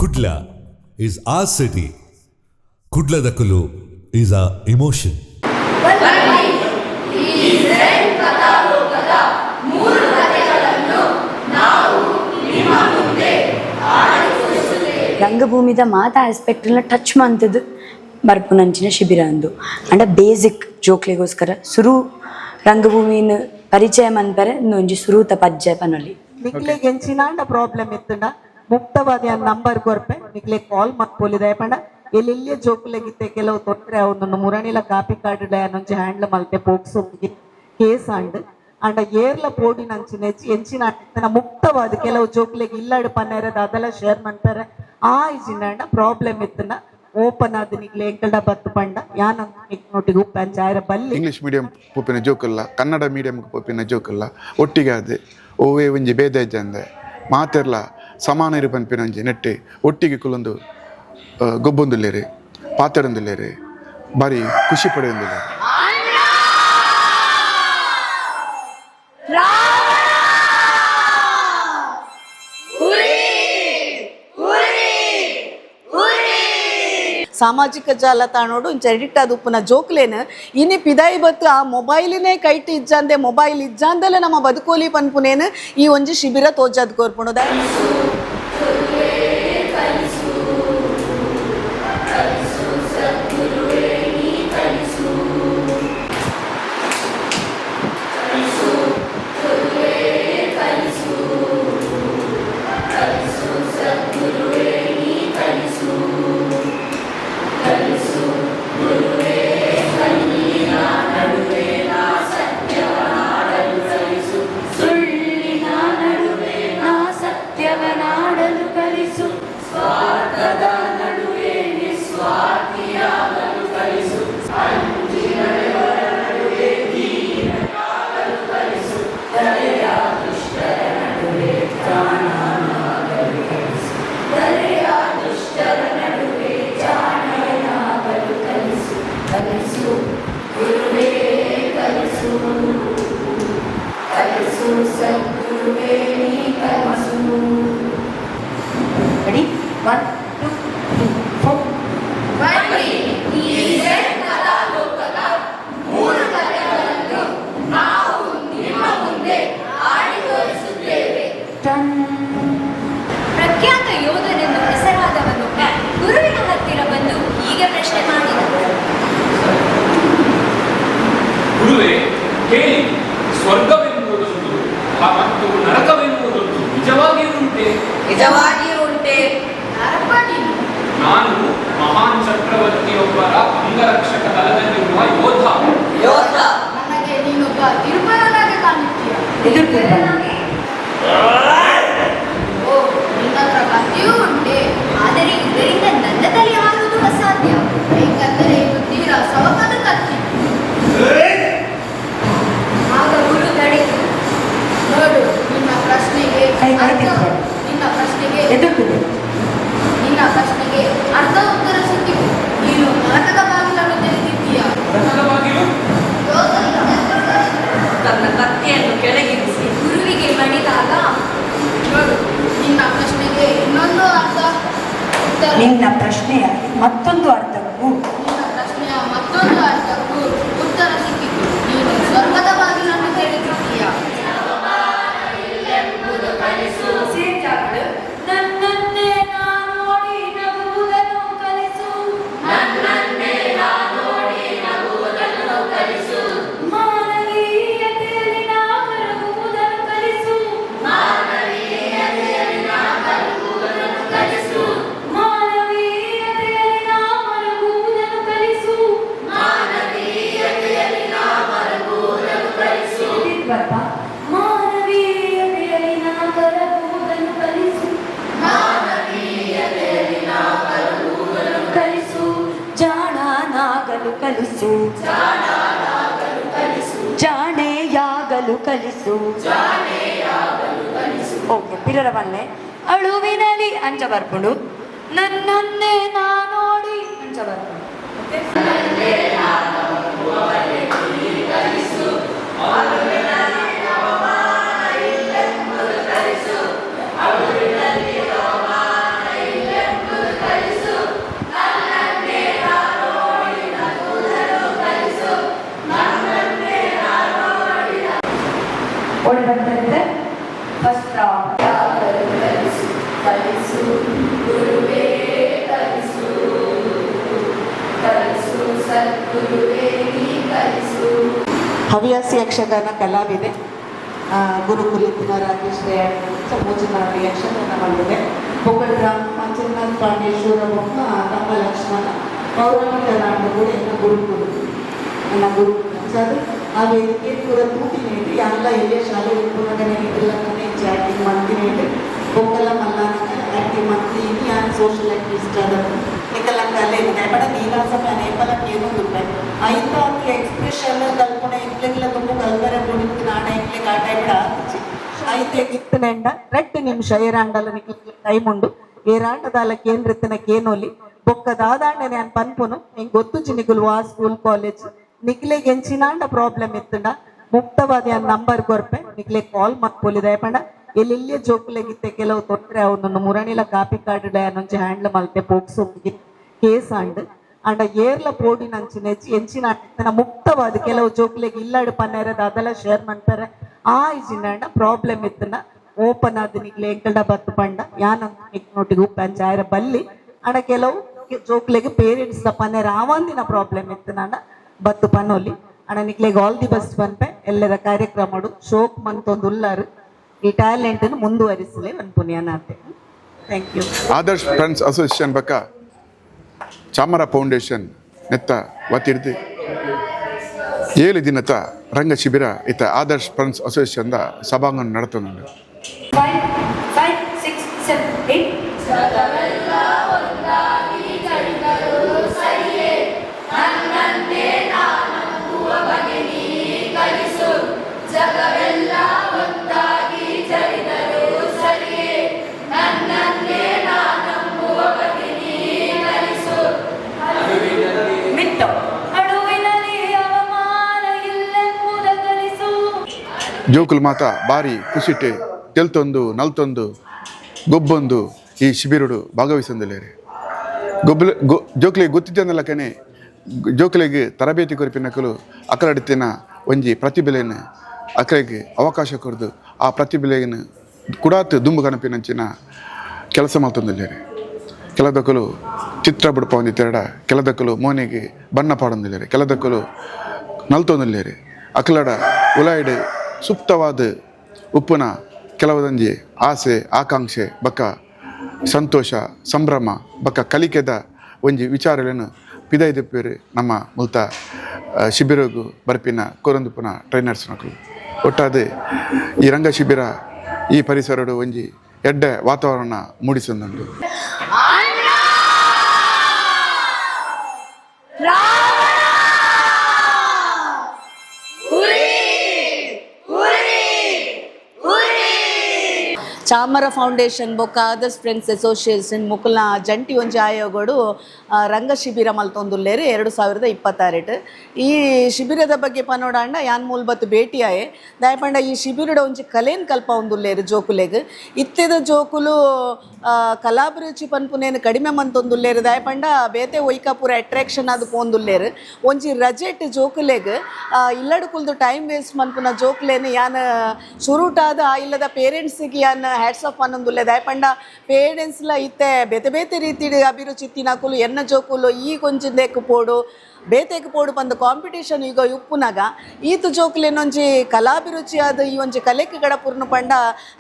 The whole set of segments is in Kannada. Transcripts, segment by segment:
Kudla is our city. Kudla Dakulu is our emotion. ರಂಗಭೂಮಿದ ಮಾತಾ ಆಸ್ಪೆಕ್ಟ್ನ ಟಚ್ ಮಾಡ್ತದ್ದು ಬರ್ಪುನಂಚಿನ ಶಿಬಿರ ಅಂದು ಅಂಡ ಬೇಸಿಕ್ ಜೋಕ್ಲೆಗೋಸ್ಕರ ಸುರು ರಂಗಭೂಮಿನ ಪರಿಚಯ ಮನ್ಪರೆ ಒಂಜಿ ಸುರೂತ ಪಜ್ಜೆ ಪನೊಲಿ ನಿಕ್ಲೆಗ್ ಎಂಚಿನಾಂಡ ಪ್ರಾಬ್ಲಮ್ ಇತ್ತುಂಡ ಮುಕ್ತವಾದ ನಂಬರ್ ಕೊರ್ಪೆ ನಿಕ್ಲೆಗ್ ಕಾಲ್ ಮಲ್ಪೊಲಿದೆ ಪಂಡ ಎಲ್ಲೆಲ್ಲಿಯ ಜೋಕ್ಲೆಗಿತ್ತೆ ಕೆಲವು ತೊಂದರೆ ಅವನನ್ನು ಮುರಣಿಲ ಕಾಪಿ ಕಾರ್ಡ್ ಅನ್ನೊಂಚಿ ಹ್ಯಾಂಡ್ಲ್ ಮಲ್ತೆ ಪೋಕ್ಸೋ ಕೇಸ್ ಅಂಡ್ ಅಂಡ ಏರ್ಲ ಪೋಡಿನಂಚಿನ ಎಂಚಿನ ಮುಕ್ತವಾದ ಕೆಲವು ಜೋಕ್ಲೆಗ್ ಇಲ್ಲಾಡು ಪನ್ನೆರದ ಅದೆಲ್ಲ ಶೇರ್ ಮಾಡ್ತಾರೆ ಆ ಇಜಿನ ಪ್ರಾಬ್ಲಮ್ ಇತ್ತುಂಡ ಓಪನ್ ಆದ ನಿಕ್ಲೆ ಎಂಕಲ್ಡ ಬತ್ತು ಪಂಡ ಯಾನ ನೋಟಿಗೆ ಉಪ್ಪಂಚಾಯರ ಬಲ್ಲಿ ಇಂಗ್ಲಿಷ್ ಮೀಡಿಯಂ ಪೋಪಿನ ಜೋಕಲ್ಲ ಕನ್ನಡ ಮೀಡಿಯಂ ಪೋಪಿನ ಜೋಕಲ್ಲ ಒಟ್ಟಿಗೆ ಆದ ಓವೇ ಒಂಜಿ ಭೇದ ಇಜ್ಜಂದೆ ಮಾತೆರ್ಲ ಸಮಾನ ಇರು ಪನ್ಪಿನಂಜಿ ನೆಟ್ಟೆ ಒಟ್ಟಿಗೆ ಕುಲೊಂದು ಗೊಬ್ಬೊಂದುಲ್ಲೇರಿ ಪಾತೆರೊಂದುಲ್ಲೇರಿ ಬಾರಿ ಖುಷಿ ಪಡೆಯೊಂದುಲ್ಲೇರಿ ಸಾಮಾಜಿಕ ಜಾಲತಾಣೋಡು ಎಡಿಟ್ ಆದ ಉಪ್ಪುನ ಜೋಕ್ಲೇನ ಇನಿ ಪಿದಾಯಿ ಬತ್ತು ಆ ಮೊಬೈಲಿನೇ ಕೈಟ್ ಇಜ್ಜಂದೆ ಮೊಬೈಲ್ ಇಜ್ಜಂದಲೇ ನಮ್ಮ ಬದುಕೋಲಿ ಪನ್ಪುನೇನು ಈ ಒಂಜಿ ಶಿಬಿರ ತೋಜದ್ ಕೋರ್ಪುಣದ ಪ್ರಖ್ಯಾತ ಯೋಧನೆಂದು ಹೆಸರಾದವನೊಬ್ಬ ಗುರುವಿನ ಹತ್ತಿರ ಬಂದು ಹೀಗೆ ಪ್ರಶ್ನೆ ಮಾಡಿದ. ಗುರುವೇ, ಕೇಳಿ, ಸ್ವರ್ಗವೆನ್ನುವುದೊಂದು ಮತ್ತು ನರಕವೆನ್ನುವುದೊಂದು ನಿಜವಾಗಿಯೂ ಉಂಟೆ? ನಾನು ಮಹಾನ್ ಚಕ್ರವರ್ತಿಯೊಬ್ಬರ ಅಂಗರಕ್ಷಕ ದಳದಲ್ಲಿರುವ ಯೋಧ. ನನಗೆ ನೀನೊಬ್ಬ ತಿರುಪರನಾಗಿ ಕಾಣುತ್ತೀಯ. ಓ, ನಿನ್ನ ಹತ್ರ ಕತ್ತಿಯೂ ಉಂಟೆ, ಆದರೆ ಇದರಿಂದ ನನ್ನ ತಲೆ ಹಾರುವುದು ಅಸಾಧ್ಯ. ಏಕೆಂದರೆ ಇದು ತೀರಾ ಸವಕದ ಕತ್ತಿ. ಆಗ ಗುರು ತಡೆದು, ನೋಡು, ನಿನ್ನ ಪ್ರಶ್ನೆಗೆ ಅರ್ಧ ಉತ್ತರ ಸಿಕ್ಕಿತು. ನೀನು ನರಕದ ಬಾಗಿಲನ್ನು ತೆರೆದಿದ್ದೀಯ. ತನ್ನ ಕತ್ತಿಯನ್ನು ಕೆಳಗಿರಿಸಿ ಗುರುವಿಗೆ ಮಣಿದಾಗ, ನೋಡು, ನಿನ್ನ ಪ್ರಶ್ನೆಗೆ ಇನ್ನೊಂದು ಅರ್ಥ ಉತ್ತರ. ನಿನ್ನ ಪ್ರಶ್ನೆಯ ಮತ್ತೊಂದು ಅರ್ಥಕ್ಕೂ ಉತ್ತರ ಸಿಕ್ಕಿತು. ನೀನು ಸ್ವರ್ಗದ ಬಾಗಿಲನ್ನು ತೆರೆದಿದ್ದೀಯ. ನನ್ನನ್ನೇ ನೋಡಿ ನಗುವುದನ್ನು ಕಲಿಸು. ಮಾನವೀಯತೆಯಲ್ಲಿ ನಾ ಕರಗುವುದನ್ನು ಕಲಿಸು. ಮಾನವೀಯತೆಯಲ್ಲಿ ನಾ ಮರಗುವುದನ್ನು ಕಲಿಸು. ಮಾನವೀಯತೆಯಲ್ಲಿ ನಾ ಮರಗುವುದನ್ನು ಕಲಿಸು. ಜಾಣನಾಗಲು ಕಲಿಸು. ಜಾಣೆಯಾಗಲು ಕಲಿಸು. ಓಕೆ, ಪಿರರ ಬನ್ನೆ ಅಳುವಿನಲ್ಲಿ ಅಂಚ ಬರ್ಕೊಂಡು ನನ್ನನ್ನೇ ನಾ ನೋಡಿ ಅಂಚ ಬರ್ಕೊಂಡು ಗುರುವೇ ಕಲಿಸು ಕಲಿಸು ಸದ್ಗುರುವೇ ನೀ ಕಲಿಸು. ಹವ್ಯಾಸಿ ಯಕ್ಷಗಾನ ಕಲಾವಿದೆ, ಗುರುಕುಲತ್ತಿನ ರಾಜೇಶ್ ಸಮೂಜನಾಡಿ ಯಕ್ಷಗಾನ ಮಾಡಿದೆ. ಬೊಕ್ಕಳ ಮಂಜುನಾಥ್ ಪಾಂಡೇಶ್ವರ ಬೊಮ್ಮ ತಮ್ಮ ಲಕ್ಷ್ಮಣ ಪೌರಾಣಿಕ ನಾಟಕ ಕೂಡ ನನ್ನ ಗುರುಕುಲ ಸರ್ ಆ ವೇದಿಕೆ ಕೂಡ ತೂತಿನೇಟಿ ಎಲ್ಲ ಎಲ್ಲೇ ಶಾಲೆ ಉಪನಗನೆ ಎಲ್ಲನೇ ಆ್ಯಕ್ಟಿಂಗ್ ಮಾಡ್ತೀನಿ. ಬೊಕ್ಕಲ ಮಲ್ಲಾನ ಆ್ಯಕ್ಟಿಂಗ್ ಮಾಡ್ತೀನಿ. ಇನ್ನು ಯಾರು ಸೋಷಲ್ ಆ್ಯಕ್ಟಿವಿಸ್ಟ್ ಆದರು ನಿಕಲಂಕ ಅಲ್ಲೇ ಇದೆ ಬಡ ನೀಲಾಸಮ ನೇಪಲಕ್ಕೆ ಏನೂ ದುಡ್ಡೆ ಐತ ಅಂತ ಎಕ್ಸ್ಪ್ರೆಷನ್ ಕಲ್ಪನೆ ಇಟ್ಲೆಲ್ಲ ತುಂಬ ಕಲ್ಪನೆ ಕೊಡಿದ್ದು ನಾಡ ಇಟ್ಲಿಗೆ ಆಟ ಬಿಡ ಐತೆ ಗಿತ್ತನೆಂಡ 2 ನಿಮಿಷ ಏರಾಂಡಲ ನಿಕ್ಲಿಕ್ಕೆ ಟೈಮ್ ಉಂಡು. ಏರಾಂಡದಾಲ ಕೇಂದ್ರತ್ತಿನ ಕೇನೋಲಿ ಬೊಕ್ಕ ದಾದಾಂಡನೆ ಅನ್ ಪನ್ಪುನು ಹೆಂಗೆ ಗೊತ್ತು ಚಿನಿಗುಲು ಆ ಸ್ಕೂಲ್ ಕಾಲೇಜ್ ನಿಕ್ಲೆಗೆ ಎಂಚಿನಾಂಡ ಪ್ರಾಬ್ಲಮ್ ಇತ್ತಂಡ ಮುಕ್ತವಾದಿ ಆ ನಂಬರ್ ಕೊರ್ಪೆ ನಿಕ್ಲೆ ಕಾಲ್ ಮಕ್ಪೊಲಿದೆ ಪಂಡ ಎಲ್ಲೆಲ್ಲೇ ಜೋಕುಲೆಗಿತ್ತೆ ಕೆಲವು ತೊಂದರೆ ಅವನನ್ನು ಮುರಣಿಲ ಕಾಪಿ ಕಾರ್ಡ್ ಅನ್ನೊಂಚಿ ಹ್ಯಾಂಡ್ಲ್ ಮಲ್ತೆ ಪೋಕ್ಸೋ ಕೇಸ್ ಅಂಡ್ ಅಂಡ ಏರ್ಲ ಪೋಡಿನ ಅಂಚಿನೆಚ್ಚಿ ಎಂಚಿನ ಮುಕ್ತವಾದ ಕೆಲವು ಜೋಕುಲೆಗೆ ಇಲ್ಲಾಡು ಪನ್ನೆರದ ಅದೆಲ್ಲ ಶೇರ್ ಮಾಡ್ತಾರೆ. ಆ ಇಜಿಂಡ ಪ್ರಾಬ್ಲಮ್ ಇತ್ತನ ಓಪನ್ ಆದ ನಿಕ್ಲೆ ಎಂಕಲ್ಡ ಬತ್ತು ಪಂಡ ಯಾನಂತ ನೋಟಿಗೆ ಉಪ್ಪಂಚಾಯರ ಬಲ್ಲಿ ಅಡ ಕೆಲವು ಜೋಕ್ಲೆಗೆ ಪೇರೆಂಟ್ಸ್ ಪನ್ನೆರ ಆವಂದಿನ ಪ್ರಾಬ್ಲಮ್ ಇತ್ತನ ಬತ್ತು ಪನೋಲಿ ಅಣ್ಣ ನಿಕ್ಲೆಗೆ ಆಲ್ ದಿ ಬೆಸ್ಟ್ ಪನ್ಪೆ ಎಲ್ಲರ ಕಾರ್ಯಕ್ರಮಡು ಶೋಕ್ ಮಂತೊಂದು ಉಲ್ಲಾರು ಈ ಟ್ಯಾಲೆಂಟ್ ಮುಂದುವರಿಸಲೇ ಅನ್ಪುನ್ಯಾನಾತೆ. Thank you. Adarsh friends association ಬಕ್ಕ ಚಾಮರ ಫೌಂಡೇಶನ್ ನೆತ್ತ ಒತ್ತಿಡ್ದು 7 ದಿನದ ರಂಗ ಶಿಬಿರ ಇತ್ತ ಆದರ್ಶ್ ಫ್ರೆಂಡ್ಸ್ ಅಸೋಸಿಯೇಷನ್ದ ಸಭಾಂಗಣ ನಡೆತುಂಡು. 5, 6, 7, 8 ಜಗವೆಲ್ಲ ಒಂದಾಗಿ ಜಡಿದರು ಸರಿಯೇ ನನ್ನನ್ನೇ ನಾನಂಬುವ ಬಗೆ ನೀ ಕಲಿಸು. ಜಗವೆಲ್ಲ ಒಂದಾಗಿ ಜಡಿದರು ಸರಿಯೇ ನನ್ನನ್ನೇ ನಾನಂಬುವ ಬಗೆ ನೀ ಕಲಿಸು. ಮಿತ್ತು ಅಳುವಿನಲ್ಲಿ ಅವಮಾನ ಇಲ್ಲೆಂಬುದ ಕಲಿಸು. ಜೋಕುಲ್ ಮಾತ ಬಾರಿ ಖುಷಿಟ್ಟೆ ತೆಲ್ತೊಂದು ನಲ್ತೊಂದು ಗೊಬ್ಬೊಂದು ಈ ಶಿಬಿರಡು ಭಾಗವಹಿಸಂದಿಲ್ಲೇರಿ. ಜೋಕ್ಲಿಗೆ ಗೊತ್ತಿದ್ದನಲ್ಲ ಕಣೆ ಜೋಕ್ಲಿಗೆ ತರಬೇತಿ ಕೊರಿಪಿನಕಲು ಅಕಲಡಿತಿನ ಒಂಜಿ ಪ್ರತಿಭೆಯನ್ನು ಅಕಲಿಗೆ ಅವಕಾಶ ಕೊಡ್ದು ಆ ಪ್ರತಿಭೆಯನ್ನು ಕುಡಾತ್ ದುಂಬು ಕಣಪಿನಂಚಿನ ಕೆಲಸ ಮಾಡ್ತಂದಿಲ್ಲೇರಿ. ಕೆಲದಕ್ಕಲು ಚಿತ್ರ ಬಿಡಪ ಒಂದಿ ತೆರಡ ಕೆಲದಕ್ಕಲು ಮೋನೆಗೆ ಬಣ್ಣ ಪಾಡೊಂದಿಲ್ಲೇರಿ ಕೆಲದಕ್ಕಲು ನಲ್ತೊಂದಿಲ್ಲೇರಿ. ಅಕಲಡ ಉಲಾಯ್ಡ್ ಸುಪ್ತವಾದ ಉಪ್ಪುನ ಕೆಲವೊಂಜಿ ಆಸೆ ಆಕಾಂಕ್ಷೆ ಬಕ್ಕ ಸಂತೋಷ ಸಂಭ್ರಮ ಬಕ್ಕ ಕಲಿಕೆದ ಒಂಜಿ ವಿಚಾರಗಳನ್ನು ಪಿದೈದಪ್ಪೇರು ನಮ್ಮ ಮುಲ್ತ ಶಿಬಿರಗೂ ಬರ್ಪಿನ ಕೋರಂದುಪುನ ಟ್ರೈನರ್ಸ್ ನಕಲು ಒಟ್ಟಾದ ಈ ರಂಗ ಶಿಬಿರ ಈ ಪರಿಸರಡು ಒಂಜಿ ಎಡ್ಡೆ ವಾತಾವರಣ ಮೂಡಿಸೊಂದುಂಡು. ಚಾಮರ ಫೌಂಡೇಶನ್ ಬೊಕ್ಕ ಆದರ್ಶ್ ಫ್ರೆಂಡ್ಸ್ ಅಸೋಸಿಯೇಷನ್ ಮುಕುಲ್ನ ಜಂಟಿ ಒಂಜಿ ಆಯೋಗಡು ರಂಗ ಶಿಬಿರ ಮಲ್ತೊಂದುಲ್ಲೇರು 2026. ಈ ಶಿಬಿರದ ಬಗ್ಗೆ ಪನೋಡಾಂಡ ಯಾನ್ ಮೂಲ್ಬತ್ತು ಭೇಟಿ ಆಯೆ ದಾಯಪಂಡ ಈ ಶಿಬಿರಡ ಒಂಜಿ ಕಲೆನ್ ಕಲ್ಪ ಒಂದುಲ್ಲೇರು ಜೋಕುಲೆಗ್ ಇತ್ತೆದ ಜೋಕುಲು ಕಲಾಭಿರುಚಿ ಪನ್ಪುನೇನು ಕಡಿಮೆ ಮಂತೊಂದುಲ್ಲೇರು ದಾಯಪಂಡ ಬೇತೆ ಒಯ್ಕ ಪೂರ ಅಟ್ರಾಕ್ಷನ್ ಅದು ಪೋಂದುಲ್ಲೇರು ಒಂಜಿ ರಜೆಟ್ ಜೋಕುಲೆಗ್ ಇಲ್ಲಡು ಕುಲ್ದು ಟೈಮ್ ವೇಸ್ಟ್ ಮನ್ಪುನ ಜೋಕುಲೇನು ಯಾನ್ ಶುರುಟಾದ ಇಲ್ಲದ ಪೇರೆಂಟ್ಸಿಗೆ ಯಾನ್ ಹ್ಯಾಟ್ಸ್ ಆಫ್ ಅನ್ನೊಂದುಲ್ಲೆ ದಾಯಪಂಡ ಪೇರೆಂಟ್ಸ್ಲ ಇತ್ತೆ ಬೇತೆ ಬೇತೆ ರೀತಿ ಅಭಿರುಚಿ ತಿನ್ನಕುಲು ಎನ್ನ ಜೋಕುಲು ಈ ಕೊಂಚಿಂದೇಕು ಪೋಡು ಬೇತೆಗೆ ಪೋಡು ಬಂದು ಕಾಂಪಿಟೇಷನ್ ಈಗ ಉಪ್ಪುನಾಗ ಈತು ಜೋಕುಲೇನೊಂಜಿ ಕಲಾಭಿರುಚಿ ಆದ ಈ ಒಂಜಿ ಕಲೆಕ್ಕೆ ಗಡಪುರ್ನು ಪಂಡ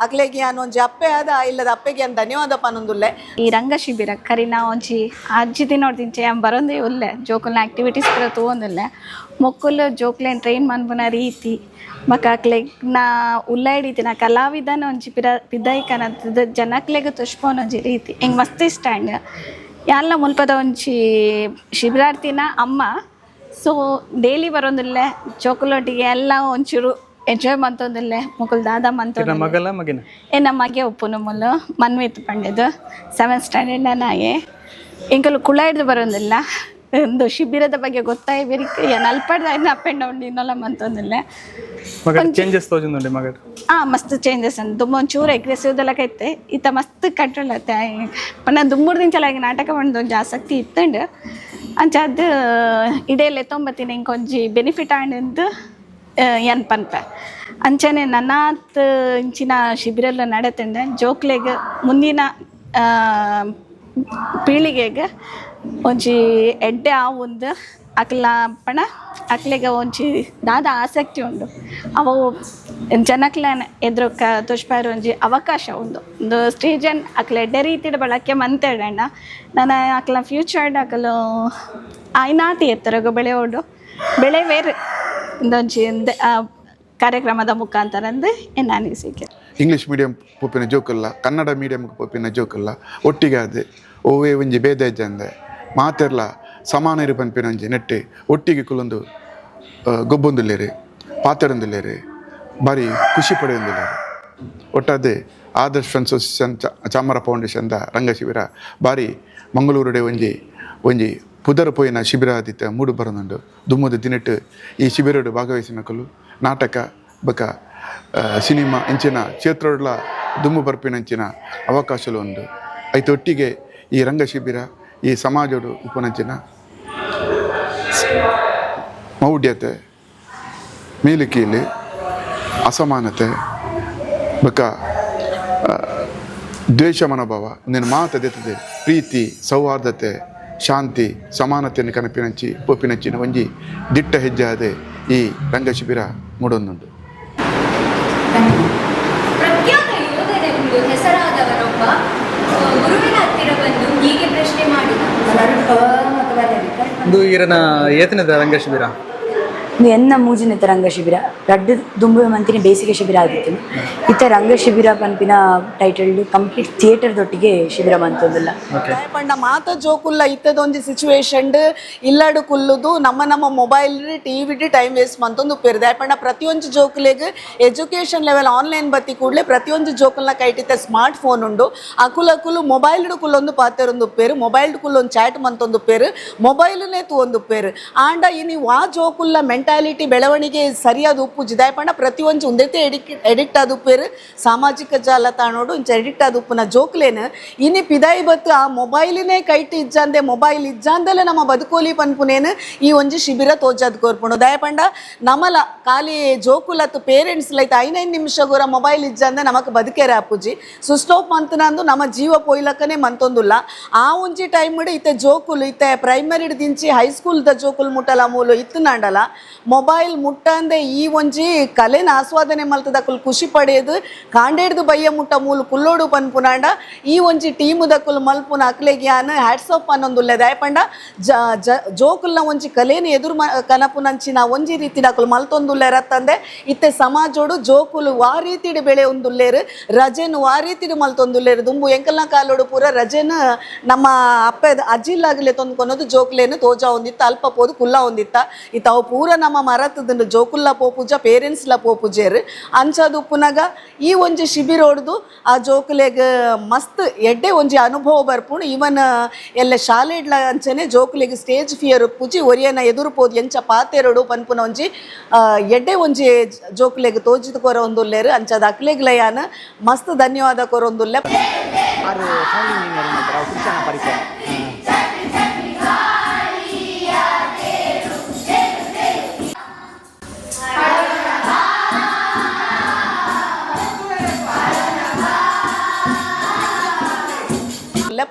ಅಕ್ಲೆಗೆ ಯಾನೊಂಜಿ ಅಪ್ಪೆ ಆದ ಇಲ್ಲದ ಅಪ್ಪೆಗೆ ಯಾನ್ ಧನ್ಯವಾದ ಪನ್ನೊಂದುಲ್ಲೆ. ಈ ರಂಗ ಶಿಬಿರ ಕರಿನಾ ಒಂಜಿ ಅಜ್ಜಿ ದಿನೋಡ್ದಿಂಚೆ ಬರೋದೇ ಉಲ್ಲೆ ಜೋಕುಲ್ನ ಆಕ್ಟಿವಿಟೀಸ್ ಕೂಡ ತಗೊಂದಿಲ್ಲೆ ಮೊಕ್ಕುಲು ಜೋಕ್ಲೇನ್ ಟ್ರೈನ್ ಮನ್ಪುನ ರೀತಿ ಮಕ್ಕಳಿಗೆ ನಾ ಉಲ್ಲಾಡಿತಿನ ಕಲಾವಿದನ ಒಂಜಿ ಪಿದಾಯಿಕನ ಜನಕ್ಲೆಗ್ ತುಷ್ಪೊಂಜಿ ರೀತಿ ಹಿಂಗೆ ಮಸ್ತ್ ಇಷ್ಟ ಅಂಡ್ ಎಲ್ಲ ಮುಲ್ಪದ ಒಂಜಿ ಶಿಬಿರಾರ್ಥಿನ ಅಮ್ಮ ಸೊ ಡೈಲಿ ಬರೋದಿಲ್ಲ ಚೋಕುಲೊಟ್ಟಿಗೆ ಎಲ್ಲ ಒಂಚೂರು ಎಂಜಾಯ್ ಮಂತೊಂದಿಲ್ಲ ಮುಕುಲ್ ದಾದ ಮಂತೊಂದಿಲ್ಲ ನಮ್ಮ ಮಗೆ ಉಪ್ಪುನು ಮುಲ್ಲು ಮನ್ವಿತ್ ಪಂಡೆದು 7th ಸ್ಟ್ಯಾಂಡರ್ಡ್ ನಾಯೆ ಇಂಕಲು ಕುಳ ಹಿಡ್ದು ಬರೋದಿಲ್ಲ ಒಂದು ಶಿಬಿರದ ಬಗ್ಗೆ ಗೊತ್ತಾಯಿ ಬೇರಿಕೆ ನಲ್ಪಡ್ದ ಅಪ್ ಆ್ಯಂಡ್ ಡೌನ್ ಇನ್ನೊಲ್ಲ ಮಂತೊಂದಿಲ್ಲ ಚೇಂಜಸ್ ತೋಜುಂದುಂಡೆ ಮಗಡ್ ಮಸ್ತ್ ಚೇಂಜಸ್ ಅಂತ ತುಂಬ ಒಂಚೂರು ಅಗ್ರೆಸಿವ್ದೆಲ್ಲ ಕೈತೆ ಈತ ಮಸ್ತ್ ಕಂಟ್ರೋಲ್ ಆಯ್ತೆ ನಾನು ದುಮ್ಮೂರು ದಿನಚಲಾಗಿ ನಾಟಕ ಮಾಡೋದು ಒಂಜಿ ಆಸಕ್ತಿ ಇತ್ತಂಡು ಅಂಚಾದ ಇಡೇಲೆ ತೊಂಬತ್ತಿನ ಇಂಕೊಂಜಿ ಬೆನಿಫಿಟ್ ಆಂಡ್ ಏನು ಪನ್ಪೆ ಅಂಚನೆ ನನ್ನಾತ್ ಇಂಚಿನ ಶಿಬಿರಲ್ಲ ನಡೆತಂಡೆ ಜೋಕ್ಲೆಗ್ ಮುಂದಿನ ಪೀಳಿಗೆಗೆ ಒಂಜಿ ಎಡ್ಡೆ ಆವುಂದು ಅಕ್ಲ ಪಣ ಅಕ್ಲೆಗೆ ಒಂಜಿ ದಾದ ಆಸಕ್ತಿ ಉಂಡು ಅವು ಜನಕ್ಲೆನ ಎದುರುಕ ತುಷ್ಪಾರ ಒಂಜಿ ಅವಕಾಶ ಉಂಡು ಒಂದು ಸ್ಟೇಜನ್ ಅಕ್ಲೆ ಎಡ್ಡೆ ರೀತಿಡ್ ಬಳಕೆ ಮಂತೇಡಣ್ಣ ನಾನು ಅಕ್ಲ ಫ್ಯೂಚರ್ಡ್ ಅಕಲು ಆಯ್ನಾತಿ ಎತ್ತರಗು ಬೆಳೆಯೋಡು ಬೆಳೆ ಬೇರೆ ಒಂದೊಂಜಿ ಕಾರ್ಯಕ್ರಮದ ಮುಖಾಂತರ ಅಂದು ಎನ್ನ ಅನಿಸಿಕೆ. ಇಂಗ್ಲೀಷ್ ಮೀಡಿಯಂ ಪೋಪಿನ ಜೋಕಲ್ಲ ಕನ್ನಡ ಮೀಡಿಯಂಗೆ ಪೋಪಿನ ಜೋಕಲ್ಲ ಒಟ್ಟಿಗೆ ಆದೆ ಓವೇ ಒಂಜಿ ಭೇದ ಇಜ್ಜಂದೆ ಮಾತೆರ್ಲ ಸಮಾನ ಇರು ಪನ್ಪಿನಂಜಿ ನೆಟ್ಟೆ ಒಟ್ಟಿಗೆ ಕುಲೊಂದು ಗೊಬ್ಬೊಂದುಲ್ಲೇರಿ ಪಾತೆರೊಂದುಲ್ಲೇರಿ ಬಾರಿ ಖುಷಿ ಪಡೆಯೊಂದುಲ್ಲೇರಿ ಒಟ್ಟಾದೆ ಆದರ್ಶ್ ಫ್ರೆಂಡ್ಸ್ ಅಸೋಸಿಯೇಷನ್ ಚಾಮರ ಫೌಂಡೇಶನ್ದ ರಂಗ ಶಿಬಿರ ಬಾರಿ ಮಂಗಳೂರುಡೆ ಒಂಜಿ ಪುದರ್ ಪೋಯಿನ ಶಿಬಿರ ಆದಿತ್ತ ಮೂಡು ಬರೋದುಂಡು ದುಮ್ಮದ ದಿನಟ್ಟು ಈ ಶಿಬಿರಡು ಭಾಗವಹಿಸಿನಕಲು ನಾಟಕ ಬಕ ಸಿನಿಮಾ ಇಂಚಿನ ಕ್ಷೇತ್ರಡ್ಲ ದುಮ್ಮು ಬರ್ಪಿನಂಚಿನ ಅವಕಾಶಲು ಉಂಡು ಐತೆ ಒಟ್ಟಿಗೆ ಈ ರಂಗ ಶಿಬಿರ ಈ ಸಮಾಜಡು ಉಪನಂಚಿನ ಮೌಢ್ಯತೆ ಮೇಲುಕೀಲು ಅಸಮಾನತೆ ಬಕ ದ್ವೇಷ ಮನೋಭಾವ ಇಂದಿನ ಮಾತದೆತ್ತದೆ ಪ್ರೀತಿ ಸೌಹಾರ್ದತೆ ಶಾಂತಿ ಸಮಾನತೆಯನ್ನು ಕನಪಿನಂಚಿ ಪೋಪಿನಂಚಿನ ಒಂಜಿ ದಿಟ್ಟ ಹೆಜ್ಜೆ ಆದೆ ಈ ರಂಗ ಶಿಬಿರ ಮೂಡೊಂದುಂಡು. ಪ್ರಖ್ಯಾತ ಯೋಧರೆಂದು ಹೆಸರಾದವರೊಬ್ಬ ಗುರುವಿನ ಹತ್ತಿರ ಬಂದು ಹೀಗೆ ಪ್ರಶ್ನೆ ಮಾಡಿದ. ಇದು ಈರನ ಏತನದ ರಂಗ ಶಿಬಿರ ಎನ್ನ ಮೂಜಿನತ್ತ ರಂಗ ಶಿಬಿರ ರಡ್ಡು ದುಂಬು ಮಂತಿನ ಬೇಸಿಗೆ ಶಿಬಿರ ಆಗಿತ್ತು ಇತ್ತ ರಂಗ ಶಿಬಿರ ಪನ್ಪಿನ ಟೈಟಲ್ ಕಂಪ್ಲೀಟ್ ಥಿಯೇಟರ್ದೊಟ್ಟಿಗೆ ಶಿಬಿರ ಮಂತೋದಿಲ್ಲ. ಪಂಡ ಮಾತ ಜೋಕುಲ್ಲ ಇತ್ತದೊಂದು ಸಿಚುವೇಶನ್ ಇಲ್ಲಡು ಕುಲ್ಲುದು ನಮ್ಮ ಮೊಬೈಲ್ ಟಿವಿ ಟೈಮ್ ವೇಸ್ಟ್ ಮಂತೊಂದು ಉಪ್ಪೇರು ದಯಪಂಡ ಪ್ರತಿಯೊಂದು ಜೋಕುಲೆಗ್ ಎಜುಕೇಷನ್ ಲೆವೆಲ್ ಆನ್ಲೈನ್ ಬತ್ತಿ ಕೂಡಲೇ ಪ್ರತಿಯೊಂದು ಜೋಕುಲ್ನ ಕೈಟಿತ್ತ ಸ್ಮಾರ್ಟ್ ಫೋನ್ ಉಂಡು ಅಕುಲು ಮೊಬೈಲ್ ಕುಲ್ಲೊಂದು ಪಾತೆರೊಂದು ಉಪ್ಪೇರು ಮೊಬೈಲ್ ಕುಲ್ಲೊಂದು ಚಾಟ್ ಮಂತೊಂದು ಉಪ್ಪೇರು ಮೊಬೈಲ್ನೇ ತೂಂದು ಉಪ್ಪೇರು ಆಂಡ ಇನಿ ವಾ ಜೋಕುಲ್ಲ ಮೆಂಟಾಲಿಟಿ ಬೆಳವಣಿಗೆ ಸರಿಯಾದ ಉಪ್ಪು ಜಿದಾಯಪಂಡ ಪ್ರತಿಯೊಂದು ಒಂದೈತೆ ಎಡಿಕ್ಟ್ ಆದ ಉಪ್ಪೇರು ಸಾಮಾಜಿಕ ಜಾಲತಾಣೋಡು ಇಂಚ ಎಡಿಕ್ಟ್ ಆದ ಉಪ್ಪುನ ಜೋಕ್ಲೇನು ಇನಿ ಪಿದಾಯಿ ಬತ್ತು ಆ ಮೊಬೈಲಿನೇ ಕೈಟ್ ಇಜ್ಜಂದೆ ಮೊಬೈಲ್ ಇಜ್ಜಂದಲೇ ನಮ್ಮ ಬದುಕೋಲಿ ಪನ್ಪುನೇನು ಈ ಒಂಜಿ ಶಿಬಿರ ತೋಜಾದ್ ಕೋರ್ಪುಣು ದಯಪಂಡ ನಮಲ ಖಾಲಿ ಜೋಕುಲತ್ತು ಪೇರೆಂಟ್ಸ್ ಲೈತ್ 5 ನಿಮಿಷ ಗೋರ ಮೊಬೈಲ್ ಇಜ್ಜಂದೆ ನಮಕ್ ಬದುಕೇರೆ ಅಪ್ಪುಜಿ ಸುಸ್ಟೋಪ್ ಮಂತನಂದು ನಮ್ಮ ಜೀವ ಪೋಯ್ಲಕ್ಕನೆ ಮಂತೊಂದುಲ್ಲ ಆ ಒಂಜಿ ಟೈಮ್ ಇತ್ತೆ ಜೋಕುಲು ಇತ್ತೆ ಪ್ರೈಮರಿ ದಿಂಚಿ ಹೈಸ್ಕೂಲ್ದ ಜೋಕುಲ್ ಮುಟ್ಟಲ ಮೂಲು ಇತ್ತು ನಂಡಲ ಮೊಬೈಲ್ ಮುಟ್ಟಂದೆ ಈ ಒಂಜಿ ಕಲೆನ ಆಸ್ವಾದನೆ ಮಲ್ತದಕ್ಕಲು ಖುಷಿ ಪಡೆಯೋದು ಕಾಂಡೇಡ್ದು ಬಯ್ಯ ಮುಟ್ಟ ಮೂಲು ಕುಲ್ಲೋಡು ಪನ್ಪುನಾಂಡ ಈ ಒಂಜಿ ಟೀಮು ದಕ್ಕಲು ಮಲ್ಪುನ ಅಕ್ಲೆಗ್ಯಾನ ಹ್ಯಾಟ್ಸಪ್ ಅನ್ನೊಂದುಲ್ಲೆ ದಯಪಂಡ ಜೋಕುಲ್ನ ಒಂಜಿ ಕಲೆನ ಎದುರು ಕನಪುನಂಚಿನ ಒಂಜಿ ರೀತಿ ದಕ್ಕಲು ಮಲ್ತೊಂದುಲ್ಲೆ ರತ್ತಂದೆ ಇತ್ತೆ ಸಮಾಜೋಡು ಜೋಕುಲು ವಾ ರೀತಿಡು ಬೆಳೆ ಒಂದುಲ್ಲೇರು ರಜೆನು ವಾ ರೀತಿಡು ಮಲ್ತೊಂದುಲ್ಲೇರು ದುಂಬು ಎಂಕಲ್ನ ಕಾಲೋಡು ಪೂರ ರಜೆನ ನಮ್ಮ ಅಪ್ಪದ ಅಜ್ಜಿಲಾಗಲೇ ತೊಂದ್ಕೊನೋದು ಜೋಕ್ಲೇನು ತೋಜಾ ಒಂದಿತ್ತ ಅಲ್ಪ ಪೋದು ಕುಲ್ಲ ಒಂದಿತ್ತ ಇತ್ತ ಅವು ಪೂರ ನಮ್ಮ ಮರತದನ್ನು ಜೋಕುಲ್ಲ ಪೋಪುಜ ಪೇರೆಂಟ್ಸ್ಲ ಪೋಪುಜೇರು ಅಂಚದು ಉಪ್ಪುನಾಗ ಈ ಒಂಜಿ ಶಿಬಿರ ಹೊಡ್ದು ಆ ಜೋಕುಲೆಗ್ ಮಸ್ತ್ ಎಡ್ಡೆ ಒಂಜಿ ಅನುಭವ ಬರ್ಪುಣು ಇವನ್ ಎಲ್ಲ ಶಾಲೆಡ್ಲ ಅಂಚನೆ ಜೋಕುಲೆಗ್ ಸ್ಟೇಜ್ ಫಿಯರ್ ಉಪ್ಪುಜಿ ಒರಿಯನ ಎದುರು ಪೋದು ಎಂಚ ಪಾತೆರಡು ಪನ್ಪುನ ಒಂಜಿ ಎಡ್ಡೆ ಒಂಜಿ ಜೋಕುಲೆಗ್ ತೋಜಿದ ಕೊರೊಂದುಲ್ಲೇರು ಅಂಚದ ಅಕ್ಲೆಗ್ಲಯಾನ ಮಸ್ತ್ ಧನ್ಯವಾದ ಕೊರೊಂದುಲ್ಲೆ.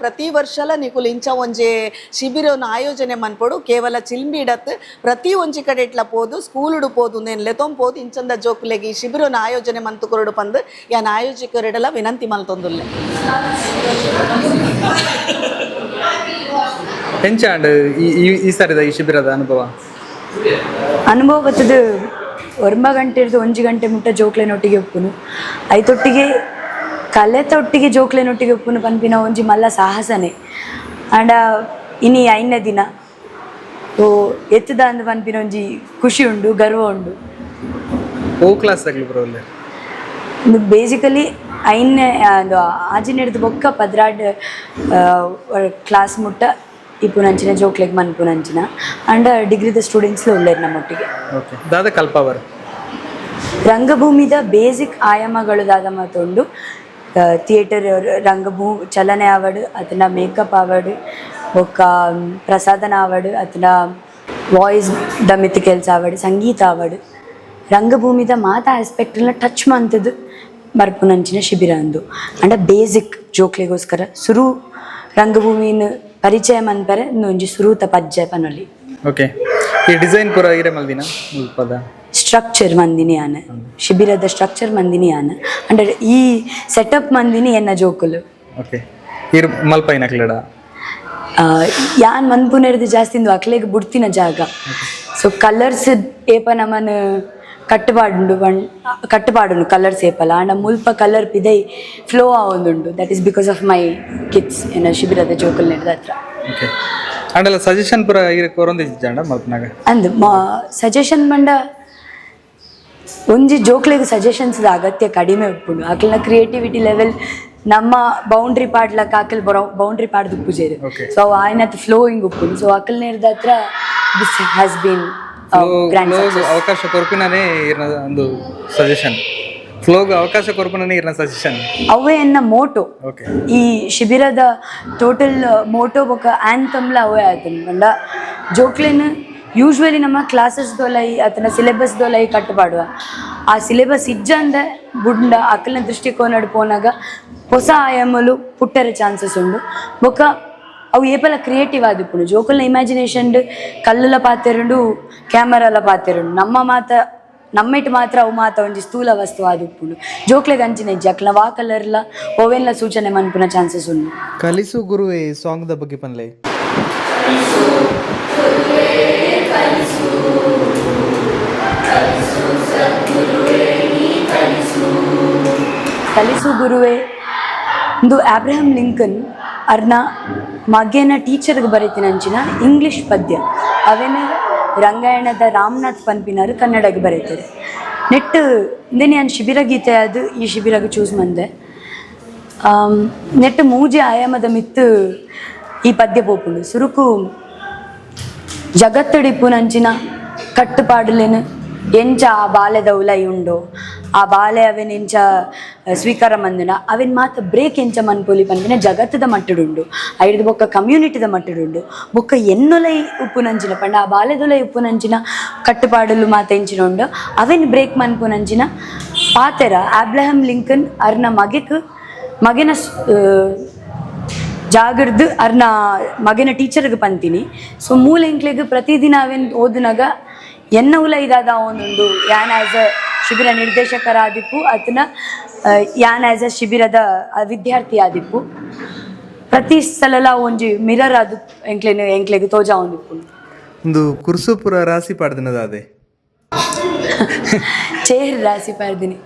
ಪ್ರತಿ ವರ್ಷಲ ನಿಕುಲು ಇಂಚ ಒಂಜಿ ಶಿಬಿರವನ್ನು ಆಯೋಜನೆ ಮನ್ಪೊಡು ಕೇವಲ ಚಿಲ್ಂಬಿಡತ್ ಪ್ರತಿ ಒಂಜಿ ಕಡೆ ಇಟ್ಲ ಪೋದು ಸ್ಕೂಲುಡು ಪೋದು ನೆನ್ಲೆ ತೊಂಪೋದು ಇಂಚಂದ ಜೋಕುಲೆಗೆ ಈ ಶಿಬಿರವನ್ನು ಆಯೋಜನೆ ಮಂತು ಕೊರಡು ಪಂದು ಯಾನ್ ಆಯೋಜಕರೆಡೆಲ್ಲ ವಿನಂತಿ ಮಲ್ತೊಂದುಲ್ಲೆ. ಹೆಂಚಾಂಡ್ ಈ ಸಾರಿದ ಈ ಶಿಬಿರದ ಅನುಭವ ಬತ್ತದು 9 ಗಂಟೆ ಇರ್ದು 1 ಗಂಟೆ ಮುಟ್ಟ ಜೋಕ್ಲೆನೊಟ್ಟಿಗೆ ಉಪ್ಪುನು ಐತೊಟ್ಟಿಗೆ ಕಲೆತೊಟ್ಟಿಗೆ ಜೋಕ್ಲೆನೊಟ್ಟಿಗೆ ಉಪ್ಪುನು ಪನ್ಪಿನ ಒಂಜಿ ಮಲ್ಲ ಸಾಹಸನೇ ಆಂಡ ಇನಿ 5ನೇ ದಿನ ಓ ಎತ್ತದ ಅಂದು ಪನ್ಪಿನ ಒಂಜಿ ಖುಷಿ ಉಂಡು ಗರ್ವ ಉಂಡು. ಓ ಕ್ಲಾಸ್ ಆಗ್ಲಿ ಬೇಸಿಕಲಿ 5ನೇ ಅದು ಆಜಿನ ಹಿಡಿದು ಬೊಕ್ಕ 12 ಕ್ಲಾಸ್ ಮುಟ್ಟ ಇಪ್ಪುನಂಚಿನ ಜೋಕ್ಲೆಗ್ ಮನ್ಪುನಂಚಿನ ಅಂಡ್ ಡಿಗ್ರಿದ ಸ್ಟೂಡೆಂಟ್ಸ್ಲು ಉಳ್ಳೇರು ನಮ್ಮೊಟ್ಟಿಗೆ. ದಾದ ಕಲ್ಪವರ್ ರಂಗಭೂಮಿದ ಬೇಸಿಕ್ ಆಯಾಮಗಳು ದಾದ ಮಾತೊಂಡು ಥಿಯೇಟರ್ ಚಲನೆ ಆವಡು ಅದನ್ನ ಮೇಕಪ್ ಆವಡು ಬೊಕ್ಕ ಪ್ರಸಾದನ ಆವಡು ಅದನ್ನ ವಾಯ್ಸ್ ದಮಿತ್ ಕೆಲಸ ಆವಡು ಸಂಗೀತ ಆವಡು ರಂಗಭೂಮಿದ ಮಾತ ಆಸ್ಪೆಕ್ಟ್ನ ಟಚ್ ಮಂತದ್ದು ಬರ್ಪುನಂಚಿನ ಶಿಬಿರ ಅಂದು ಅಂಡ ಬೇಸಿಕ್ ಜೋಕ್ಲೆಗೋಸ್ಕರ ಸುರು ರಂಗಭೂಮಿನ ಪರಿಚಯ ಮನ್ಪರೆ ಒಂಜಿ ಸುರೂತ ಪಜ್ಜೆ ಪನೊಲಿ. ಓಕೆ, ಈ ಡಿಸೈನ್ ಪೂರ ಇರೆ ಮಲ್ದಿನ ಮುಲ್ಪದ ಸ್ಟ್ರಕ್ಚರ್ ಮಂದಿನಿ ಆನ, ಶಿಬಿರದ ಸ್ಟ್ರಕ್ಚರ್ ಮಂದಿನಿ ಆನ ಅಂಡ ಈ ಸೆಟಪ್ ಮಂದಿನಿ ಎನ್ನ ಜೋಕುಲು. ಓಕೆ, ಇರ್ ಮಲ್ಪೈನ ಕ್ಲಡ ಯಾನ್ ಮನ್ಪುನೆರ್ದು ಜಾಸ್ತಿ ಅಕ್ಲೆಗ್ ಬುಡ್ತಿನ ಜಾಗ. ಸೊ ಕಲರ್ಸ್ ಏಪ ನಮನ್ ಕಟ್ಟುಪಾಡು ಕಲರ್ಸ್ ಏಪಲ್ಲ ಆಂಡ ಮುಲ್ಪ ಕಲರ್ ಪಿದೈ ಫ್ಲೋ ಆವೊಂದುಂಡು. That is because of my kids ಎನ್ನ ಶಿಬಿರದ ಜೋಕುಲ್ ನೆಡ್ದ ಹತ್ರ. ಓಕೆ, ಅಂಡಲ್ಲ ಸಜೆಷನ್ ಪೂರ ಇರ ಕೊರೊಂದಿಜ್ಜಂಡ ಮಲ್ಪನಾಗ ಅಂದ್ ಸಜೆಷನ್ ಬಂಡ ಒಂಜಿ ಜೋಕ್ಲೆಗ್ ಸಜೆಷನ್ಸ್ ಅಗತ್ಯ ಕಡಿಮೆ ಉಪ್ಪುಂಡು. ಆಕಲ್ನ ಕ್ರಿಯೇಟಿವಿಟಿ ಲೆವೆಲ್ ನಮ್ಮ ಬೌಂಡ್ರಿ ಪಾಡ್ಲಕ್ಕ ಆಕಲ್ ಬೌಂಡ್ರಿ ಪಾಡ್ದು ಉಪ್ಪುಜೇರು. ಸೊ ಆಯ್ನತ್ ಫ್ಲೋಯಿಂಗ್ ಉಪ್ಪುಂಡು. ಸೊ ಆಕಲ್ ನೆಡ್ದ ಹತ್ರ ದಿಸ್ ಹ್ಯಾಸ್ ಬೀನ್ ಅವಕಾಶ ಕೊರ್ಪಿನೇ ಇರ್ನ ಒಂದು ಸಜೆಷನ್, ಫ್ಲೋಗ್ ಅವಕಾಶ ಕೊರ್ಪಿನೇ ಇರ್ನ ಸಜೆಷನ್ ಅವೇ ಎನ್ನ ಮೋಟೋ. ಓಕೆ, ಈ ಶಿಬಿರದ ಟೋಟಲ್ ಮೋಟೋ ಬೊಕ ಆ್ಯಂಥಮ್ಲ ಅವೇ ಆಯ್ತು ಬಂಡ ಜೋಕ್ಲೆನ್ ಯೂಶ್ವಲಿ ನಮ್ಮ ಕ್ಲಾಸಸ್ ದೊಲೈ ಅತನ ಸಿಲೆಬಸ್ ದೊಲೈ ಕಟ್ಟುಪಾಡುವ ಆ ಸಿಲೆಬಸ್ ಇಜ್ಜಂದ ಬುಡ್ಡ ಅಕ್ಕಲ್ನ ದೃಷ್ಟಿಕೋನ ಪೋನಾಗ ಹೊಸ ಆಯಾಮಲು ಪುಟ್ಟರೆ ಚಾನ್ಸಸ್ ಉಂಡು. ಬೊಕ ಅವು ಏಪಲ ಕ್ರಿಯೇಟಿವ್ ಆದಿಪ್ಪುಂಡು. ಜೋಕಲ್ನ ಇಮ್ಯಾಜಿನೇಷನ್ ಕಲ್ಲುಲ ಪಾತೆರುಂಡು, ಕ್ಯಾಮರಾಲ ಪಾತೆರುಂಡು. ನಮ್ಮೆಟ್ ಮಾತ್ರ ಅವು ಮಾತ ಒಂಜಿ ಸ್ಥೂಲ ವಸ್ತು ಆದಿಪ್ಪುಂಡು. ಜೋಕ್ಲೆಗ್ ಅಂಚಿನ ಇಜ್ಜಿ ಅಕ್ಲ ವಾ ಕಲರ್ಲ ಓವೆನ್ಲ ಸೂಚನೆ ಮನ್ಪುನ ಚಾನ್ಸಸ್ ಉಂಡು. ಕಲಿಸು ಗುರುವೆ ಸಾಂಗ್ ದ ಬಗ್ಗೆ ಪನ್ಲೆ ಕಲಿಸು ಗುರುವೆ ಇಂದು ಅಬ್ರಹಂ ಲಿಂಕನ್ ಅರ್ನ ಮಗೇನ ಟೀಚರ್ಗೆ ಬರೀತಿನಂಚಿನ ಇಂಗ್ಲಿಷ್ ಪದ್ಯ ಅವೇನು ರಂಗಾಯಣದ ರಾಮನಾಥ್ ಪನ್ಪಿನಾರು ಕನ್ನಡಕ್ಕೆ ಬರೀತಾರೆ. ನೆಟ್ಟು ಇಂದೇ ನಾನು ಶಿಬಿರ ಗೀತೆ ಅದು ಈ ಶಿಬಿರಗೆ ಚೂಸ್ ಮಂದೆ. ನೆಟ್ಟು ಮೂಜೆ ಆಯಾಮದ ಮಿತ್ತು ಈ ಪದ್ಯ ಪೋಪುಂಡು. ಸುರುಕು ಜಗತ್ತಡಿಪ್ಪುನಂಚಿನ ಕಟ್ಟುಪಾಡುಲೇನು ಎಂಚ ಆ ಬಾಲ್ಯದ ಉಲೈ ಉಂಡು, ಆ ಬಾಲ್ಯ ಅವೇನು ಎಂಚ ಸ್ವೀಕಾರ ಮಂದಿನ ಅವೇನು ಮಾತ್ರ ಬ್ರೇಕ್ ಎಂಚ ಮನ್ಪೊಲಿ ಪನ್ಪಿನ ಜಗತ್ತದ ಮಟ್ಟಡುಂಡು, ಐದು ಬೊಕ್ಕ ಕಮ್ಯುನಿಟಿದ ಮಟ್ಟಡುಂಡು. ಬೊಕ್ಕ ಎನ್ನುಲೈ ಉಪ್ಪುನಂಚಿನ ಪಂಡ ಆ ಬಾಲ್ಯದುಲೈ ಉಪ್ಪುನಂಚಿನ ಕಟ್ಟುಪಾಡಲು ಮಾತ ಎಂಚಿನ ಉಂಡು ಅವೇನು ಬ್ರೇಕ್ ಮನ್ಪುನಂಚಿನ ಪಾತೆರ ಅಬ್ರಹಂ ಲಿಂಕನ್ ಅರ್ನ ಮಗೆನ ಜಾಗರ್ದು ಅರ್ನ ಮಗನ ಟೀಚರ್ಗೆ ಪಂತೀನಿ. ಸೊ ಮೂಲ ಎಂಕ್ಲೆಗ್ ಪ್ರತಿದಿನ ಅವೇನು ಓದಿನಾಗ ಎನ್ನ ಉಲ ಇದಾದ ಒಂದೊಂದು ಯಾನ್ ಆ್ಯಸ್ ಅ ಶಿಬಿರ ನಿರ್ದೇಶಕರ ಆದಿಪ್ಪು ಅತನ ಯಾನ್ ಆ್ಯಸ್ ಅ ಶಿಬಿರದ ವಿದ್ಯಾರ್ಥಿ ಆದಿಪ್ಪು. ಪ್ರತಿ ಸಲ ಒಂಜಿ ಮಿರರ್ ಅದು ಎಂಕ್ಲೆಗ್ ತೋಜಾ ಒಂದಿಪ್ಪು. ಒಂದು ಕುರ್ಸುಪುರ ರಾಸಿ ಪಾಡ್ದಿನದಾದೆ ಚೇರ್ ರಾಸಿ ಪಾಡ್ದಿನಿ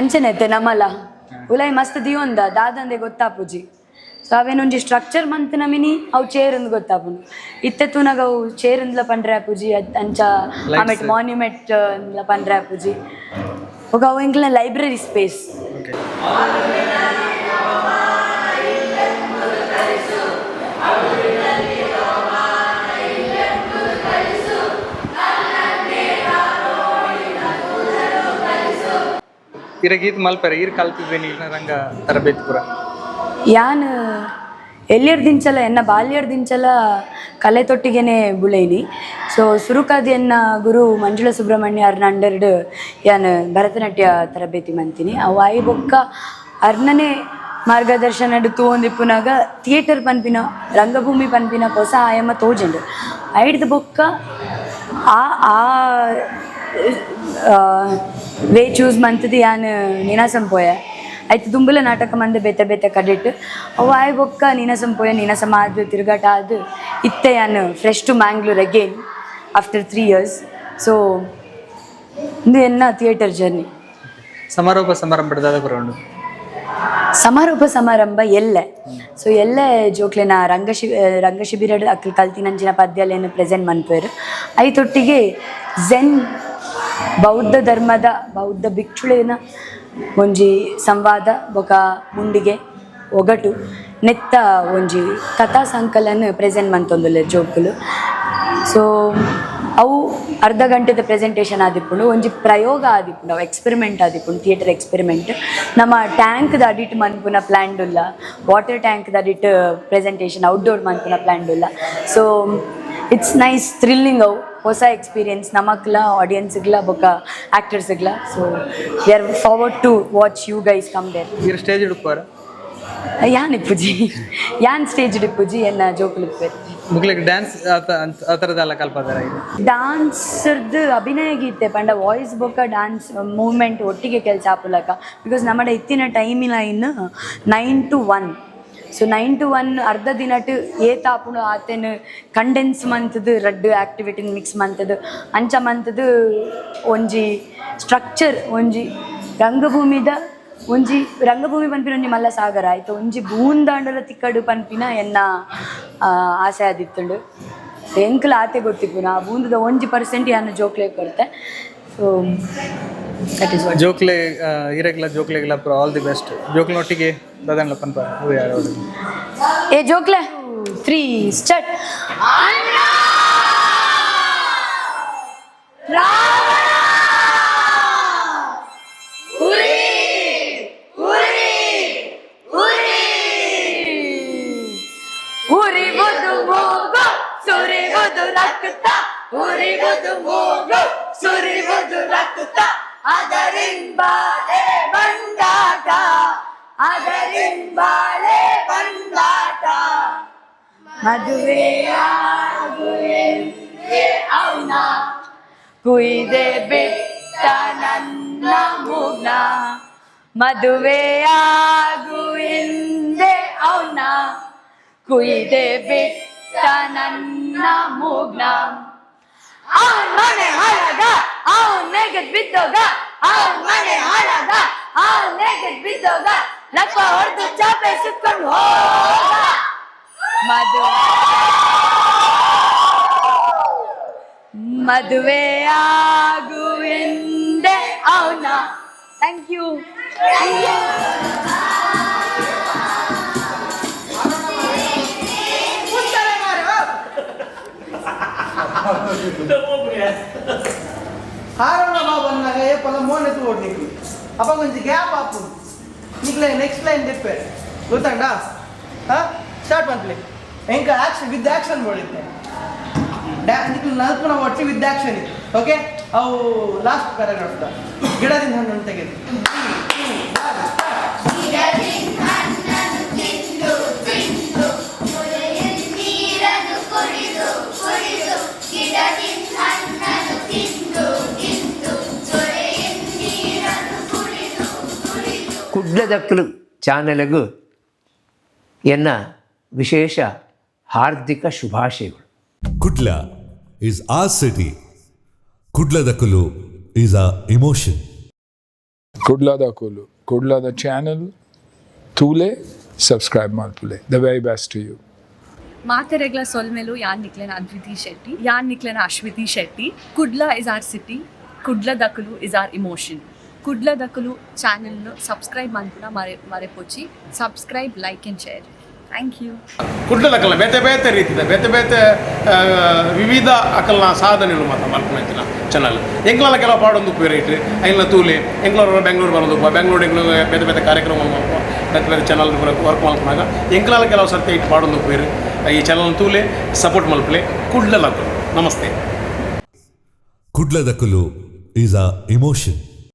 ಅಂಚನೈತೆ ನಮ್ಮಲ್ಲ ಉಲೈ ಮಸ್ತ್ ದಿಯೊಂದ ದಾದಂದೆ ಗೊತ್ತಾಪುಜಿ. ಸೊ ಅವೇನೊಂಜಿ ಸ್ಟ್ರಕ್ಚರ್ ಮಂತ್ ನಮಿನಿ ಅವು ಚೇರಂದು ಗೊತ್ತಾಪುಂಡು. ಇತ್ತೆ ತೂನಾಗ ಅವು ಚೇರಂದ್ಲ ಪಂಡ್ರೆ ಆಪುಜಿ ಅಂಚ ಆಮೇಲೆ ಮಾನ್ಯುಮೆಂಟ್ ಪಂಡ್ರೆ ಆಪುಜಿ. ಹೋಗ ಅವು ಎಂಕ್ಲ ಲೈಬ್ರರಿ ಸ್ಪೇಸ್. ಇರ ಗೀತ್ ಮಲ್ಪರೆ ಇರ್ ಕಲ್ತಿದ್ದೇನೆ ರಂಗ ತರಬೇತಿ ಪೂರ ಯಾನ್ ಎಲ್ಲಿಯರ್ದಿಂಚಲ ಎನ್ನ ಬಾಲ್ಯರ್ದಿಂಚಲ ಕಲೆ ತೊಟ್ಟಿಗೆನೆ ಬುಳೈನಿ. ಸೊ ಸುರುಕಾದಿ ಎನ್ನ ಗುರು ಮಂಜುಳಾ ಸುಬ್ರಹ್ಮಣ್ಯ ಅರ್ನ ಅಂಡರ್ಡ್ ಯಾನ್ ಭರತನಾಟ್ಯ ತರಬೇತಿ ಮಂತೀನಿ. ಅವು ಆಯಿ ಬೊಕ್ಕ ಅರ್ನನೇ ಮಾರ್ಗದರ್ಶನ ತೂಂದಿಪ್ಪುನಾಗ ಥಿಯೇಟರ್ ಪನ್ಪಿನ ರಂಗಭೂಮಿ ಪನ್ಪಿನ ಹೊಸ ಆಯಾಮ ತೋಜಂಡು ಐಡ್ದು ಬೊಕ್ಕ ಆ ವೇ ಚೂಸ್ ಮಂತದ್ದು ಯಾನ್ ನೀನಾಸಂ ಪೋಯ ಆಯ್ತು ದುಂಬುಲ ನಾಟಕ ಮಂದೆ ಬೇತೆ ಬೇತೆ ಕಡಿಟ್ಟು ಅವು ಆಯ್ ಬೊಕ್ಕ ನೀನಸಂ ಪೋಯ ನೀನಸಂ ಆದು ತಿರುಗಾಟ ಆದು ಇತ್ತೆ ಯಾನ್ fresh to Mangalore again after 3 years. So ಇದು ಎನ್ನ ಥಿಯೇಟರ್ ಜರ್ನಿ. ಸಮಾರೋಪ ಸಮಾರಂಭದ ಬರೋಣ ಸಮಾರೋಪ ಸಮಾರಂಭ ಎಲ್ಲೆ. ಸೊ ಎಲ್ಲೆ ಜೋಕ್ಲೆನ ರಂಗ ಶಿಬಿರ ಅಕ್ಕಲ್ ಕಲ್ತಿನಂಚಿನ ಪದ್ಯಲೇನು ಪ್ರೆಸೆಂಟ್ ಮನ್ಪೇರು ಐತೊಟ್ಟಿಗೆ ಝೆನ್ ಬೌದ್ಧ ಧರ್ಮದ ಬೌದ್ಧ ಭಿಕ್ಷುಳಿನ ಒಂಜಿ ಸಂವಾದ ಬೊಕ ಮುಂಡಿಗೆ ಒಗಟು ನೆತ್ತ ಒಂಜಿ ಕಥಾ ಸಂಕಲನ ಪ್ರೆಸೆಂಟ್ ಮಂತೊಂದುಲ್ಲೆ ಜೋಕುಲು. ಸೊ ಅವು ಅರ್ಧ ಗಂಟೆದ ಪ್ರೆಸೆಂಟೇಷನ್ ಆದಿಪ್ಪುಂಡು ಒಂಜಿ ಪ್ರಯೋಗ ಆದಿಪ್ಪುಂಡು ಅವು ಎಕ್ಸ್ಪೆರಿಮೆಂಟ್ ಆದಿಪ್ಪುಂಡು ಥಿಯೇಟರ್ ಎಕ್ಸ್ಪೆರಿಮೆಂಟ್. ನಮ್ಮ ಟ್ಯಾಂಕ್ದ ಅಡಿಟ್ ಮನ್ಪುನ ಪ್ಲ್ಯಾಂಡುಲ್ಲ, ವಾಟರ್ ಟ್ಯಾಂಕ್ದ ಅಡಿಟ್ ಪ್ರೆಸೆಂಟೇಷನ್ ಔಟ್ಡೋರ್ ಮನ್ಪುನ ಪ್ಲ್ಯಾಂಡುಲ್ಲ. So it's nice thrilling. ಅವು ಹೊಸ ಎಕ್ಸ್ಪೀರಿಯನ್ಸ್ ನಮಕ್ಲ ಆಡಿಯನ್ಸ್ಗ್ಲ ಬೊಕ್ಕ ಆ್ಯಕ್ಟರ್ಸ್ಗ್ಲ so we are forward to watch you guys come there. ಇರ್ ಸ್ಟೇಜ್ ಇಡುಪಾರ ಯಾನ್ ಇಪ್ಪುಜಿ ಯಾನ್ ಸ್ಟೇಜ್ ಇಪ್ಪುಜಿ ಎನ್ನ ಜೋಕುಲು ಇಪ್ಪೇರು ಮುಗ್ಲಿಕ್ಕೆ ಡ್ಯಾನ್ಸ್ ಆ ಥರದ್ದೆಲ್ಲ ಕಲ್ಪದಾರ ಇದು ಡಾನ್ಸರ್ದು ಅಭಿನಯ ಗೀತೆ ಪಂಡ ವಾಯ್ಸ್ ಬೊಕ್ಕ ಡ್ಯಾನ್ಸ್ ಮೂವ್ಮೆಂಟ್ ಒಟ್ಟಿಗೆ ಕೆಲಸ ಆಪುಲಕ ಬಿಕಾಸ್ ನಮ್ಮಡ ಇತ್ತಿನ ಟೈಮಿನ ಇನ್ನು 9 to 1 ಸೊ 9 to 1 ಅರ್ಧ ದಿನಟ್ ಏತಾಪುನು ಆತೇನು ಕಂಡೆನ್ಸ್ ಮಂತದ್ದು ರಡ್ಡು ಆ್ಯಕ್ಟಿವಿಟಿನ ಮಿಕ್ಸ್ ಮಂತದ್ದು ಅಂಚ ಮಂತದ್ದು ಒಂಜಿ ಸ್ಟ್ರಕ್ಚರ್ ಒಂಜಿ ರಂಗಭೂಮಿದ ಒಂಜಿ ರಂಗಭೂಮಿ ಪನ್ಪಿನ ಒಂಜಿ ಮಲ್ಲ ಸಾಗರ ಆಯ್ತು ಒಂಜಿ ಬೂಂದಾಂಡಲ ತಿಕ್ಕಡು ಪನ್ಪಿನ ಎನ್ನ ಆಸೆ ಆದಿತ್ತುಂಡು ಎಂಕಲ್ ಆತೆ ಗೊತ್ತಿಪ್ಪು ನಾ ಬೂಂದದ 1% ಯಾನು ಜೋಕ್ಲೆ ಕೊಡ್ತೆ ಸೊ ದಟ್ ಇಸ್ ವಾಟ್ ಜೋಕ್ಲೆ ಇರೆಗ್ಲ ಜೋಕ್ಲೆಗ್ಲ ಆಲ್ ದಿ ಬೆಸ್ಟ್ ಜೋಕ್ಲೊಟ್ಟಿಗೆ ದಾದಣ್ಣ ಪನ್ಪ ಏ ಜೋಕ್ಲೆ 3 ಸ್ಟಾರ್ಟ್. ಉರಿವುದು ಮೂಗು ಸುರಿವುದು ರಕ್ತ ಉರಿವುದು ಮೂಗು ಸುರಿವುದು ರಕ್ತ ಅದರಿಂಬಾಳೆ ಬಂದಾಟ ಅದರಿಂಬಾಳೆ ಬಂದಾಟ ಮದುವೆಯಾಗು ಎಂದೇ ಅವನ ಕುಯ್ದೆ ಬಿಟ್ಟ ನನ್ನ ಮುಗ್ನ ಮದುವೆಯಾಗು ಎಂದೇ ಅವನ ಕುಯ್ದೆ ಬಿಟ್ಟ ನನ್ನ ಮೂಗ್ನ ಅವನ್ ಮನೆ ಹಾಳಾದ ಅವನ್ ನೆಗದ್ ಬಿದ್ದೋಗ ಅವನ್ ಮನೆ ಹಾಳಾದ ಅವನ್ ನೆಗದ್ ಬಿದ್ದೋಗ ಲಪ್ಪ ಹೊಡೆದು ಚಾಪೆ ಸುತ್ಕೊಂಡು ಹೋಗ ಮದುವೆಯಾಗು ಎಂದೆ ಅವನ. Thank you. ಹಾರೋಣ ಬಾಬು ಅನ್ನಾಗ ಏಪಲ ಮೋನೆತ್ತು ಓಡ್ನಿಕ್ಕು ಅಪ್ಪ ಕೊಂಚ ಗ್ಯಾಪ್ ಆಪು ನಿಕ್ಲೆ ನೆಕ್ಸ್ಟ್ ಲೈನ್ ದಿಪ್ಪೆ ಗೊತ್ತಂಡ ಹಾಂ ಸ್ಟಾರ್ಟ್ ಮಾಡ್ಲಿ ಎಂಕ ಆಕ್ಷನ್ ವಿತ್ ಆಕ್ಷನ್ ಮಾಡಿದ್ದೆ ನಿಕ್ಲು ನಲ್ಪುನ ಒಟ್ಟು ವಿತ್ ಆಕ್ಷನ್ ಇತ್ತು ಓಕೆ ಅವು ಲಾಸ್ಟ್ ಪ್ಯಾರಾಗ್ರಾಫ್ದ ಗಿಡದಿಂದ ಹಣ್ಣು ತೆಗೆದು ಕುಡ್ಲದಕ್ಕಲು ಚಾನೆಲ್ಗೂ ಎನ್ನ ವಿಶೇಷ ಹಾರ್ದಿಕ ಶುಭಾಶಯಗಳು. Kudla is our city. Kudladakulu is our emotion. Kudladakulu, Kudlada channel, Tule, subscribe Malpule. The very best to you. ಮಾತೆರೆಗ್ಲ ಸೊಲ್ಮೆಲು ಯಾನ್ ನಿಕ್ಲೆನ ಅದ್ವಿತಿ ಶೆಟ್ಟಿ ಯಾನ್ ನಿಕ್ಲೆನ Ashwiti Shetty. Kudla is our city, ಕುಡ್ಲದಕ್ಕಲು ಇಸ್ ಆರ್ ಇಮೋಷನ್. ಕುಡ್ಲದಕ್ಕಲು ಚಾನೆಲ್ನು ಸಬ್ಸ್ಕ್ರೈಬ್ ಮಾಡ್ಪುನ ಮರೆಪೊಚ್ಚಿ subscribe like and share. Thank you. ಕುಡ್ಲದಕ್ಕಲ ಬೇತೆ ಬೇತೆ ರೀತಿದ ಬೇತೆ ಬೇತೆ ವಿವಿಧ ಅಕಲ್ನ ಸಾಧನೆಗಳು ಮಾತ್ರ ಮಲ್ಪುನಂಚಿನ ಚಾನಲ್ ಎಂಗ್ಲ ಕೆಲವು ಪಾಡೊಂದು ಪೇರೇಟ್ ಐಲ್ನ ತೂಲೆ ಎಂಗ್ಳೂರು ಬೆಂಗಳೂರು ಬರೋದು ಬೆಂಗಳೂರು ಬೇತೆ ಬೇತೆ ಕಾರ್ಯಕ್ರಮ ಮಲ್ಪ ಬೇತೆ ಬೇತೆ ಚಾನಲ್ ವರ್ಕ್ ಮಲ್ಪನಾಗ ಎಂಗ್ಲ ಕೆಲವು ಸರ್ತಿ ಇಟ್ಟು ಪಾಡೊಂದು ಪೇರು ಈ ಚಾನಲ್ ತೂಲೆ ಸಪೋರ್ಟ್ ಮಲ್ಪಲೆ ಕುಡ್ಲದಕ್ಕಲು. ನಮಸ್ತೆ. Kudladakulu is our emotion.